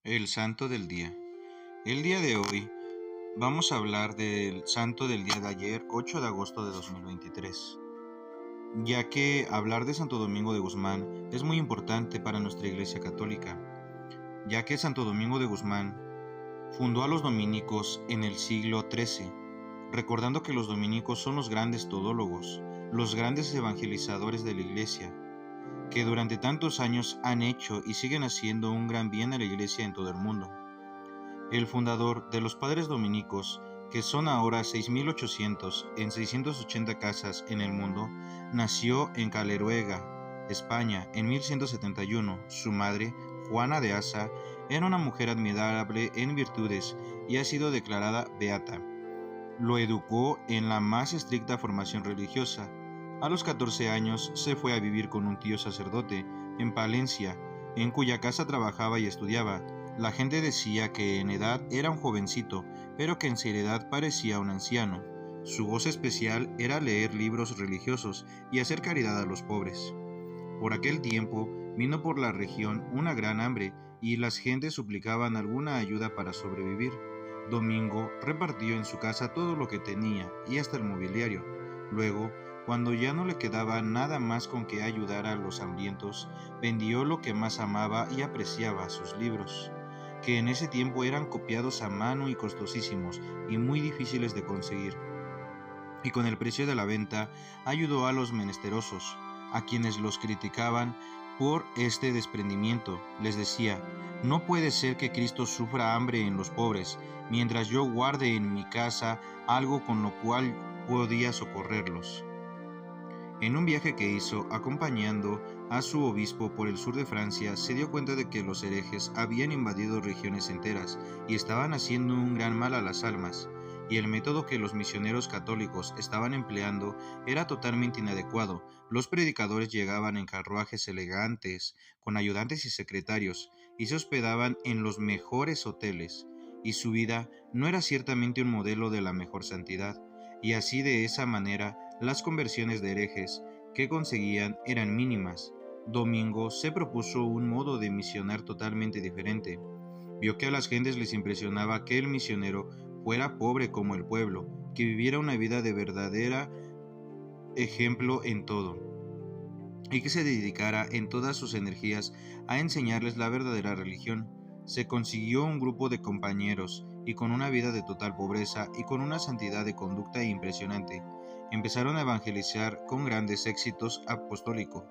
El Santo del Día. El día de hoy vamos a hablar del Santo del día de ayer, 8 de agosto de 2023, ya que hablar de Santo Domingo de Guzmán es muy importante para nuestra Iglesia Católica, ya que Santo Domingo de Guzmán fundó a los dominicos en el siglo XIII, recordando que los dominicos son los grandes todólogos, los grandes evangelizadores de la Iglesia, que durante tantos años han hecho y siguen haciendo un gran bien a la Iglesia en todo el mundo. El fundador de los Padres Dominicos, que son ahora 6.800 en 680 casas en el mundo, nació en Caleruega, España, en 1171. Su madre, Juana de Asa, era una mujer admirable en virtudes y ha sido declarada beata. Lo educó en la más estricta formación religiosa. A los 14 años se fue a vivir con un tío sacerdote en Palencia, en cuya casa trabajaba y estudiaba. La gente decía que en edad era un jovencito, pero que en seriedad parecía un anciano. Su voz especial era leer libros religiosos y hacer caridad a los pobres. Por aquel tiempo vino por la región una gran hambre y las gentes suplicaban alguna ayuda para sobrevivir. Domingo repartió en su casa todo lo que tenía y hasta el mobiliario. Luego, cuando ya no le quedaba nada más con que ayudar a los hambrientos, vendió lo que más amaba y apreciaba, sus libros, que en ese tiempo eran copiados a mano y costosísimos y muy difíciles de conseguir. Y con el precio de la venta ayudó a los menesterosos, a quienes los criticaban por este desprendimiento. Les decía: no puede ser que Cristo sufra hambre en los pobres, mientras yo guarde en mi casa algo con lo cual podía socorrerlos. En un viaje que hizo acompañando a su obispo por el sur de Francia, se dio cuenta de que los herejes habían invadido regiones enteras y estaban haciendo un gran mal a las almas, y el método que los misioneros católicos estaban empleando era totalmente inadecuado. Los predicadores llegaban en carruajes elegantes, con ayudantes y secretarios, y se hospedaban en los mejores hoteles, y su vida no era ciertamente un modelo de la mejor santidad, y así de esa manera las conversiones de herejes que conseguían eran mínimas. Domingo se propuso un modo de misionar totalmente diferente. Vio que a las gentes les impresionaba que el misionero fuera pobre como el pueblo, que viviera una vida de verdadera ejemplo en todo, y que se dedicara en todas sus energías a enseñarles la verdadera religión. Se consiguió un grupo de compañeros, y con una vida de total pobreza y con una santidad de conducta impresionante, empezaron a evangelizar con grandes éxitos apostólicos.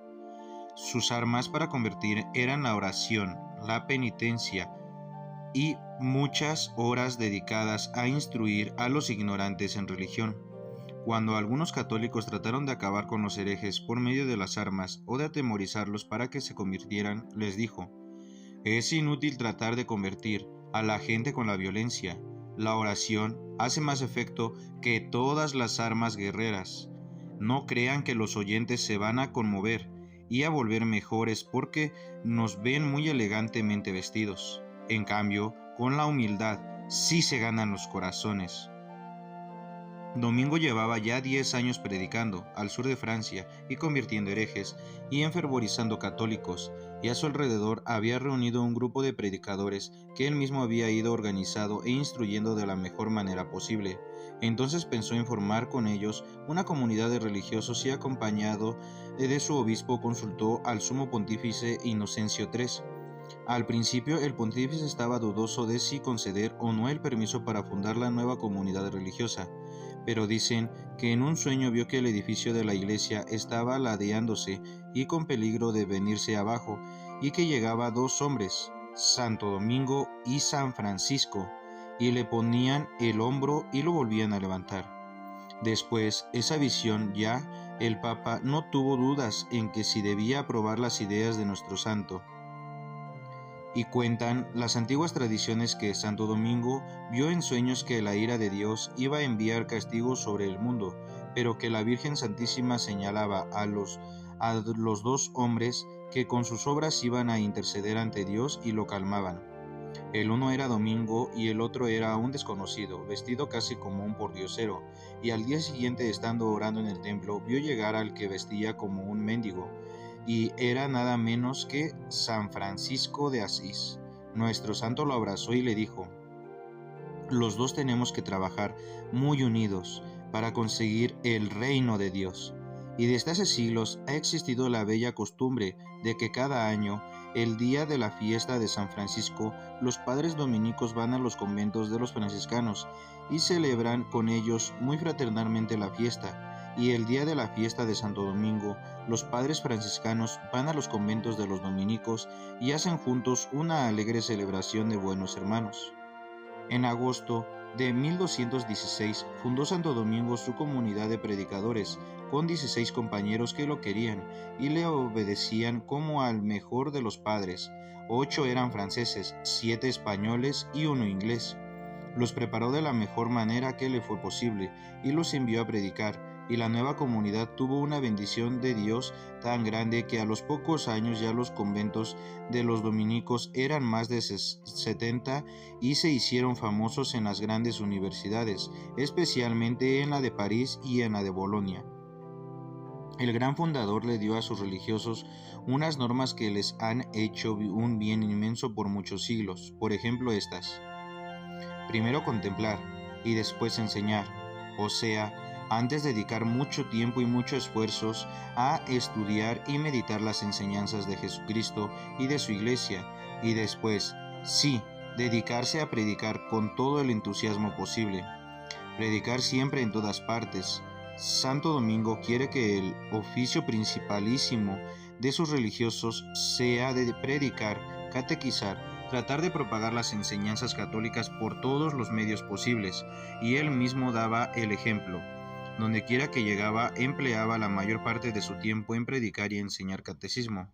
Sus armas para convertir eran la oración, la penitencia y muchas horas dedicadas a instruir a los ignorantes en religión. Cuando algunos católicos trataron de acabar con los herejes por medio de las armas o de atemorizarlos para que se convirtieran, les dijo: es inútil tratar de convertir a la gente con la violencia. La oración hace más efecto que todas las armas guerreras. No crean que los oyentes se van a conmover y a volver mejores porque nos ven muy elegantemente vestidos. En cambio, con la humildad sí se ganan los corazones. Domingo llevaba ya 10 años predicando al sur de Francia y convirtiendo herejes y enfervorizando católicos, y a su alrededor había reunido un grupo de predicadores que él mismo había ido organizando e instruyendo de la mejor manera posible. Entonces pensó en formar con ellos una comunidad de religiosos y, acompañado de su obispo, consultó al sumo pontífice Inocencio III. Al principio el pontífice estaba dudoso de si conceder o no el permiso para fundar la nueva comunidad religiosa, pero dicen que en un sueño vio que el edificio de la iglesia estaba ladeándose y con peligro de venirse abajo, y que llegaba dos hombres, Santo Domingo y San Francisco, y le ponían el hombro y lo volvían a levantar. Después esa visión ya el Papa no tuvo dudas en que si debía aprobar las ideas de nuestro santo. Y cuentan las antiguas tradiciones que Santo Domingo vio en sueños que la ira de Dios iba a enviar castigo sobre el mundo, pero que la Virgen Santísima señalaba a los dos hombres que con sus obras iban a interceder ante Dios y lo calmaban. El uno era Domingo y el otro era un desconocido, vestido casi como un pordiosero, y al día siguiente, estando orando en el templo, vio llegar al que vestía como un mendigo, y era nada menos que San Francisco de Asís. Nuestro santo lo abrazó y le dijo: los dos tenemos que trabajar muy unidos para conseguir el reino de Dios. Y desde hace siglos ha existido la bella costumbre de que cada año, el día de la fiesta de San Francisco, los padres dominicos van a los conventos de los franciscanos y celebran con ellos muy fraternalmente la fiesta. Y el día de la fiesta de Santo Domingo, los padres franciscanos van a los conventos de los dominicos y hacen juntos una alegre celebración de buenos hermanos. En agosto de 1216 fundó Santo Domingo su comunidad de predicadores, con 16 compañeros que lo querían y le obedecían como al mejor de los padres. 8 eran franceses, 7 españoles y 1 inglés. Los preparó de la mejor manera que le fue posible y los envió a predicar, y la nueva comunidad tuvo una bendición de Dios tan grande que a los pocos años ya los conventos de los dominicos eran más de 70 y se hicieron famosos en las grandes universidades, especialmente en la de París y en la de Bolonia. El gran fundador le dio a sus religiosos unas normas que les han hecho un bien inmenso por muchos siglos. Por ejemplo, estas: primero contemplar y después enseñar, o sea, antes dedicar mucho tiempo y muchos esfuerzos a estudiar y meditar las enseñanzas de Jesucristo y de su iglesia, y después, sí, dedicarse a predicar con todo el entusiasmo posible. Predicar siempre en todas partes. Santo Domingo quiere que el oficio principalísimo de sus religiosos sea de predicar, catequizar, tratar de propagar las enseñanzas católicas por todos los medios posibles, y él mismo daba el ejemplo. Donde quiera que llegaba, empleaba la mayor parte de su tiempo en predicar y enseñar catecismo.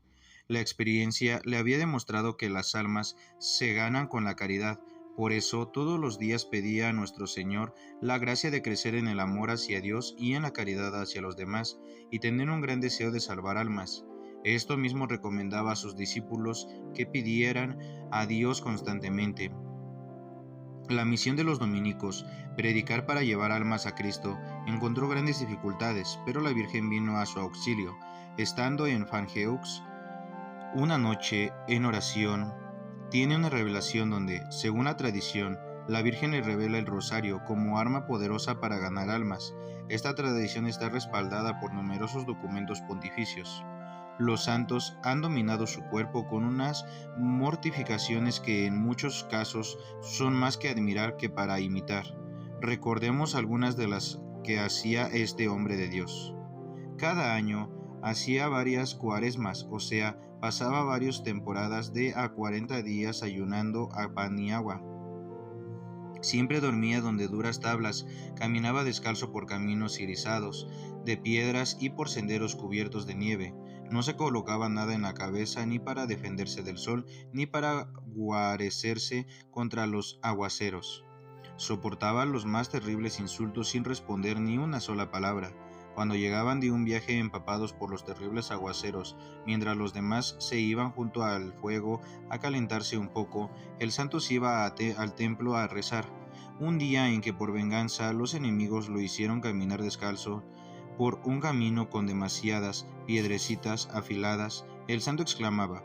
La experiencia le había demostrado que las almas se ganan con la caridad. Por eso todos los días pedía a nuestro Señor la gracia de crecer en el amor hacia Dios y en la caridad hacia los demás, y tener un gran deseo de salvar almas. Esto mismo recomendaba a sus discípulos que pidieran a Dios constantemente. La misión de los dominicos, predicar para llevar almas a Cristo, encontró grandes dificultades, pero la Virgen vino a su auxilio. Estando en Fangeux, una noche en oración, tiene una revelación donde, según la tradición, la Virgen le revela el rosario como arma poderosa para ganar almas. Esta tradición está respaldada por numerosos documentos pontificios. Los santos han dominado su cuerpo con unas mortificaciones que en muchos casos son más que admirar que para imitar. Recordemos algunas de las que hacía este hombre de Dios. Cada año hacía varias cuaresmas, o sea, pasaba varias temporadas de a 40 días ayunando a pan y agua. Siempre dormía donde duras tablas, caminaba descalzo por caminos irisados, de piedras y por senderos cubiertos de nieve. No se colocaba nada en la cabeza ni para defenderse del sol, ni para guarecerse contra los aguaceros. Soportaba los más terribles insultos sin responder ni una sola palabra. Cuando llegaban de un viaje empapados por los terribles aguaceros, mientras los demás se iban junto al fuego a calentarse un poco, el santo se iba al templo a rezar. Un día en que por venganza los enemigos lo hicieron caminar descalzo por un camino con demasiadas piedrecitas afiladas, el santo exclamaba: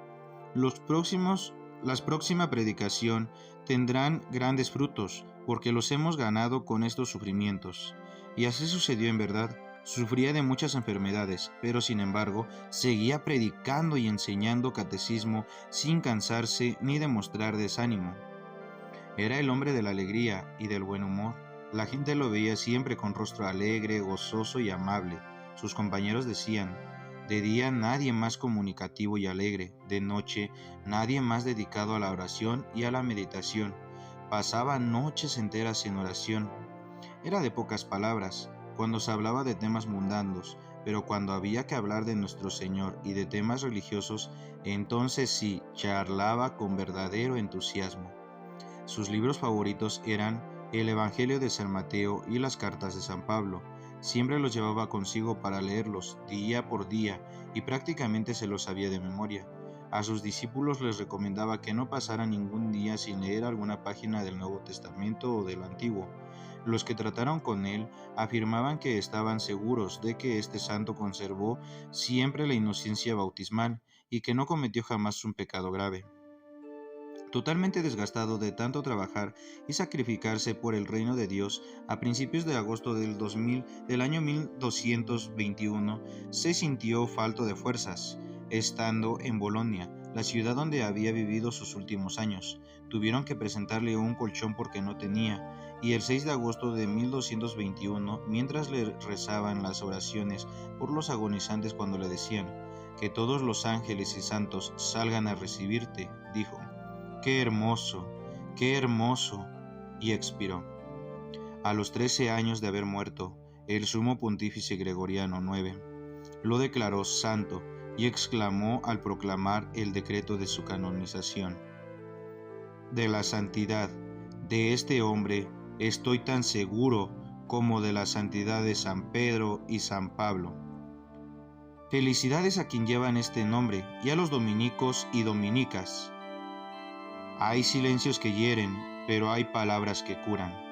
las próxima predicación tendrán grandes frutos, porque los hemos ganado con estos sufrimientos. Y así sucedió en verdad. Sufría de muchas enfermedades, pero sin embargo seguía predicando y enseñando catecismo sin cansarse ni demostrar desánimo. Era el hombre de la alegría y del buen humor. La gente lo veía siempre con rostro alegre, gozoso y amable. Sus compañeros decían: de día nadie más comunicativo y alegre, de noche nadie más dedicado a la oración y a la meditación. Pasaba noches enteras en oración. Era de pocas palabras cuando se hablaba de temas mundanos, pero cuando había que hablar de nuestro Señor y de temas religiosos, entonces sí charlaba con verdadero entusiasmo. Sus libros favoritos eran el Evangelio de San Mateo y las cartas de San Pablo. Siempre los llevaba consigo para leerlos día por día y prácticamente se los sabía de memoria. A sus discípulos les recomendaba que no pasaran ningún día sin leer alguna página del Nuevo Testamento o del Antiguo. Los que trataron con él afirmaban que estaban seguros de que este santo conservó siempre la inocencia bautismal y que no cometió jamás un pecado grave. Totalmente desgastado de tanto trabajar y sacrificarse por el reino de Dios, a principios de agosto del año 1221, se sintió falto de fuerzas. Estando en Bolonia, la ciudad donde había vivido sus últimos años, tuvieron que presentarle un colchón porque no tenía, y el 6 de agosto de 1221, mientras le rezaban las oraciones por los agonizantes cuando le decían, que todos los ángeles y santos salgan a recibirte, dijo, ¡qué hermoso! Y expiró. A los 13 años de haber muerto, el sumo pontífice Gregoriano IX lo declaró santo y exclamó al proclamar el decreto de su canonización: de la santidad de este hombre estoy tan seguro como de la santidad de San Pedro y San Pablo. Felicidades a quien llevan este nombre y a los dominicos y dominicas. Hay silencios que hieren, pero hay palabras que curan.